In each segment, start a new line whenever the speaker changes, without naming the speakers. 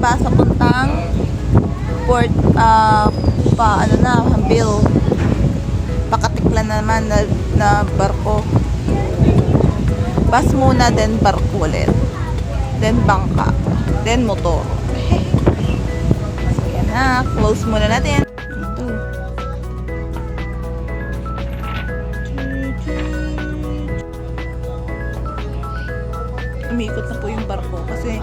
pababa sa puntang port, Hambil. Pakatiklan naman na barko. Bus muna, then barko ulit. Then bangka. Then motor. So, yan na. Close muna natin. Ito. Umiikot na po yung barko. Kasi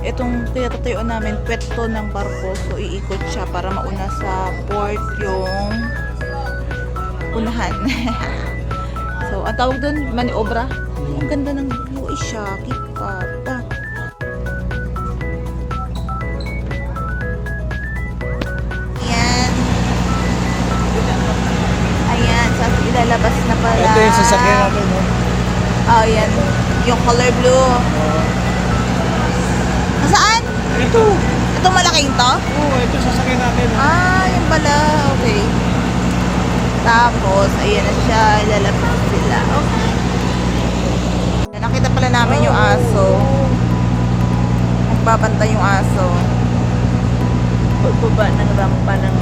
itong tinatayuan namin, pwesto ng barko. So, iikot siya para mauna sa port yung unahan. So, ang tawag doon, maniobra. Ang ganda ng view. Ay, shakit pa. Ayan. Ayan. So, ilalabas na pala.
Ito yung sasakyan natin, no?
Oh, yan. Yung color blue. Saan?
Ito.
Ito malaking to?
Oo, ito sasakyan natin. No?
Ah, yun pala. Okay. Tapos, ayan na siya. Ilalabas sila. Okay. Nakita pala namin yung aso. Nagbabantay yung aso.
Pagbaba ng rampa ng...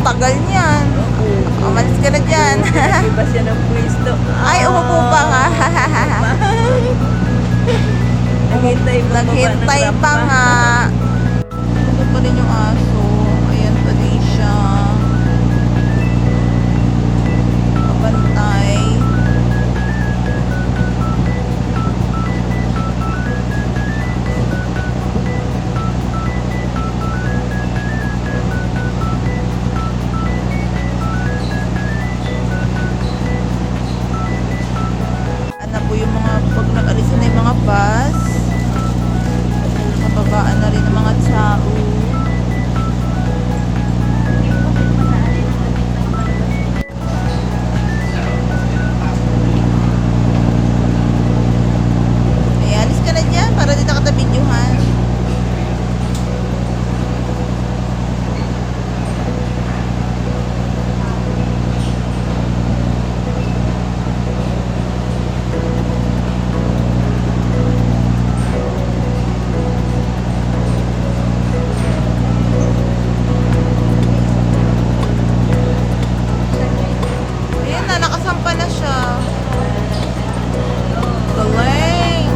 Tagal niyan. Umalis ka na dyan.
Iba siya ng pwesto.
Ay, umupo pa nga. Naghintay pa nga. Ito pa rin yung aso. Ayan pa rin siya. Pabantay. Pag nag-alisan na yung mga bus, nakababaan na rin ang mga tao. Ay, alis ka na dyan para dito ka ta-videohan. Nakasampa na siya. Galing.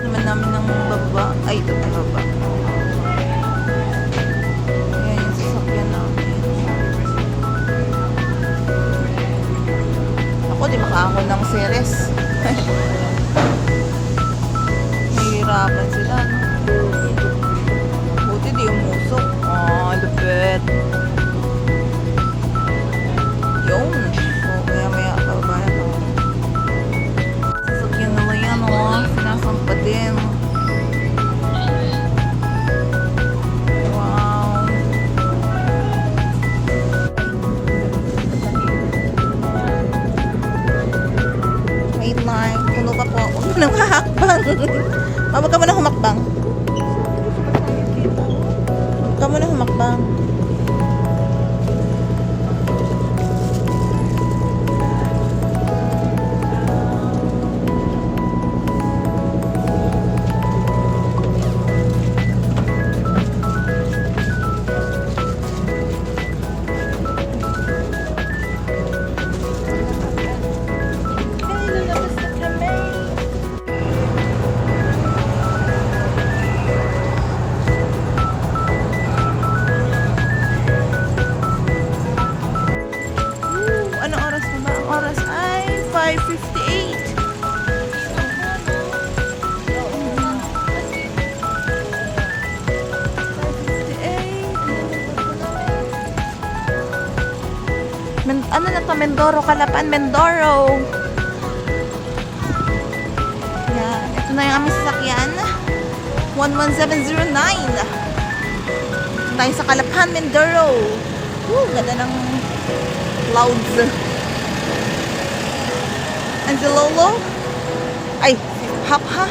Naman namin ng baba. Ay, ito pa baba. Ayan yung sasakyan namin. Ako, di makaahon ng series. Nahihirapan sila, no? Buti di umusok. Oh, lupit. Yung. So, maya bababa na ito. Sasakyan nila yan, o. Sinasampa din. Wow. Wait lang. Puno pa po ako ng hakbang. Mama ka muna humakbang. Ka muna humakbang. Anong oras na ba? Ang oras ay 5:58. Ano na to? Mindoro, Calapan, Mindoro. Yan. Ito na yung aming sasakyan. 11709. Tayo sa Calapan, Mindoro. Ganda ng clouds. And si Lolo? Ay, Hapha.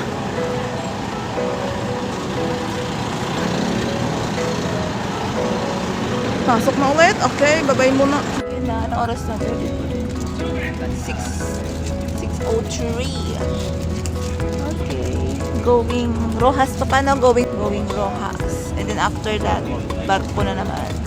Pasok na ulit. Okay, babay muna. Yun na, anong oras na? 6:03. Okay. Going Rojas pa. Paano going? Going Rojas. And then after that, barko na naman.